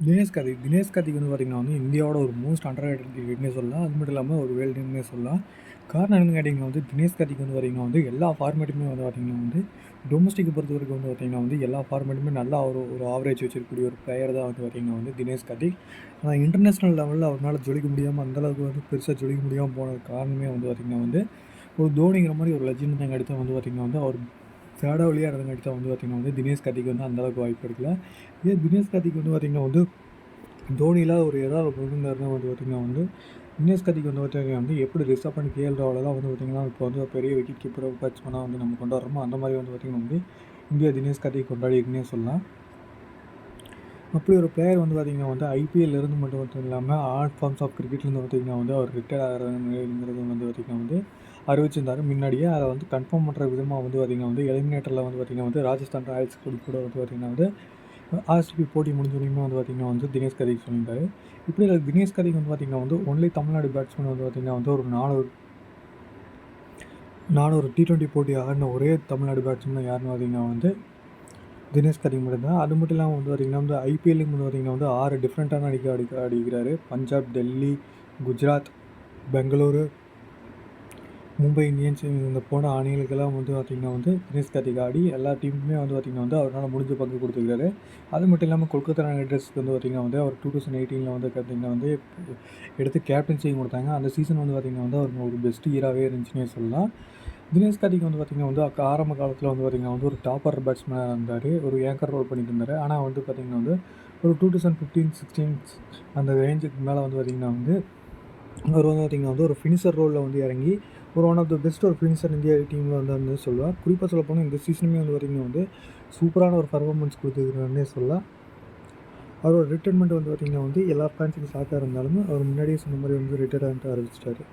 தினேஷ் கார்த்திக் வந்து பார்த்திங்கன்னா வந்து இந்தியாவோட ஒரு மோஸ்ட் அண்டர் ரேட்டட் கிரிக்கெட்னே சொல்லலாம். அது மட்டும் இல்லாமல் ஒரு வேர்ல்டுன்னே சொல்லலாம். காரணம் என்னன்னு கேட்டிங்கன்னா வந்து தினேஷ் கார்த்திக் வந்து பார்த்திங்கன்னா வந்து எல்லா ஃபார்மேட்டுமே வந்து பார்த்திங்கன்னா வந்து டொமஸ்டிக்கை பொறுத்தவரைக்கும் வந்து பார்த்திங்கன்னா வந்து எல்லா ஃபார்மேட்டுமே நல்லா ஒரு ஒரு ஆவரேஜ் வச்சிருக்கக்கூடிய ஒரு பிளேயர் தான் வந்து பார்த்திங்கன்னா வந்து தினேஷ் கார்த்திக். ஆனால் இன்டர்நேஷ்னல் லெவலில் அவரால் ஜொலிக்க முடியாமல் அந்தளவுக்கு வந்து பெருசாக ஜொலிக்க முடியாமல் போன காரணமே வந்து பார்த்திங்கன்னா வந்து ஒரு தோனிங்கிற மாதிரி ஒரு லெஜண்ட் தான் அடுத்து வந்து பார்த்திங்கன்னா வந்து அவர் தேர்டாக விளையாடுறதுங்க அடுத்து வந்து பார்த்திங்கன்னா வந்து தினேஷ் கார்த்திக் வந்து அந்தளவுக்கு வாய்ப்பு எடுக்கல. தினேஷ் கார்த்திக் வந்து பார்த்திங்கன்னா வந்து தோனிலாம் ஒரு ஏதாவது இருந்தாருன்னா வந்து பார்த்திங்கன்னா வந்து தினேஷ் கார்த்திக் வந்து பார்த்திங்கன்னா வந்து எப்படி ரிசர்வ் பண்ணி கேஎல் ராகுலெல்லாம் வந்து பார்த்திங்கன்னா இப்போ வந்து பெரிய விக்கெட் கீப்பராக பேட்ஸ்மேனாக வந்து நம்ம கொண்டாடுறோமோ அந்த மாதிரி வந்து பார்த்திங்கன்னா வந்து இந்தியா தினேஷ் கார்த்திக் கொண்டாடிக்குன்னே சொல்லலாம். அப்படி ஒரு பிளேயர் வந்து பார்த்திங்கன்னா வந்து ஐபிஎல்லேருந்து மட்டும் இல்லாமல் ஆல் ஃபார்ம்ஸ் ஆஃப் கிரிக்கெட்லேருந்து பார்த்திங்கன்னா வந்து அவர் ரிட்டையர் ஆகிறதுங்கிறது வந்து பார்த்திங்கன்னா வந்து அறிவிச்சிருந்தார் முன்னாடியே. அதை வந்து கன்ஃபார்ம் பண்ணுற விதமாக வந்து பார்த்திங்கன்னா வந்து எலிமினேட்டரில் வந்து பார்த்திங்கன்னா வந்து ராஜஸ்தான் ராயல்ஸ் கூட வந்து பார்த்திங்கன்னா வந்து ஆர்சிபி போட்டி முடிஞ்சோடனே வந்து பார்த்திங்கன்னா வந்து தினேஷ் கார்த்திக் சொல்லியிருந்தாரு. இப்படி தினேஷ் கார்த்திக் வந்து பார்த்திங்கன்னா வந்து ஒன்லி தமிழ்நாடு பேட்ஸ்மேன் வந்து பார்த்திங்கன்னா வந்து ஒரு 400 T20 போட்டி ஆடின ஒரே தமிழ்நாடு பேட்ஸ்மேன் யாருன்னு பார்த்திங்கன்னா வந்து தினேஷ் கார்த்திக் மட்டும்தான். அது மட்டும் இல்லாமல் வந்து பார்த்திங்கன்னா வந்து ஐபிஎல்லுக்கு வந்து பார்த்திங்கன்னா வந்து 6 டிஃப்ரெண்ட்டான அடிக்கிறாரு. பஞ்சாப், டெல்லி, குஜராத், பெங்களூரு, மும்பை இந்தியன்ஸ் இந்த போன அணிகளுக்கெல்லாம் வந்து பார்த்திங்கன்னா வந்து தினேஷ் கார்த்திக் ஆடி எல்லா டீமுக்குமே வந்து பார்த்திங்கன்னா வந்து அவரால் முடிஞ்ச பங்கு கொடுத்துருக்காரு. அது மட்டும் இல்லாமல் கொல்கத்தா நைட் ரைடர்ஸ்க்கு வந்து பார்த்திங்கன்னா வந்து அவர் 2018 வந்து பார்த்திங்கன்னா வந்து எடுத்து கேப்டன்சியும் கொடுத்தாங்க. அந்த சீசன் வந்து பார்த்திங்கன்னா வந்து அவர் ஒரு பெஸ்ட் இயராகவே இருந்துச்சுன்னே சொல்லலாம். தினேஷ் கார்த்திக் வந்து பார்த்திங்கன்னா வந்து ஆரம்ப காலத்தில் வந்து பார்த்திங்கன்னா வந்து ஒரு டாப்பர் பேட்ஸ்மேனாக இருந்தார். ஒரு ஏங்கர் ரோல் பண்ணிட்டு இருந்தார். ஆனால் வந்து பார்த்திங்கன்னா வந்து ஒரு 2015-16 அந்த ரேஞ்சுக்கு மேலே வந்து பார்த்திங்கன்னா வந்து அவர் வந்து பார்த்திங்கன்னா வந்து ஒரு ஃபினிஷர் ரோலில் வந்து இறங்கி ஒரு ஒன் ஆஃப் த பெஸ்ட் ஒரு ஃபினிஷர் இந்தியா டீமில் வந்து சொல்லுவார். குறிப்பாக சொல்ல போனால் இந்த சீசனுமே வந்து பார்த்திங்கன்னா வந்து சூப்பரான ஒரு பர்ஃபார்மன்ஸ் கொடுத்துருக்காருன்னே சொல்லலாம். அவரோட ரிட்டைர்மெண்ட் வந்து பார்த்திங்கன்னா வந்து எல்லா ஃபேன்ஸுக்கும் ஷாக்காக இருந்தாலும் அவர் முன்னாடியே சொன்ன மாதிரி வந்து ரிட்டையர்மெண்ட் அறிவிச்சிட்டாரு.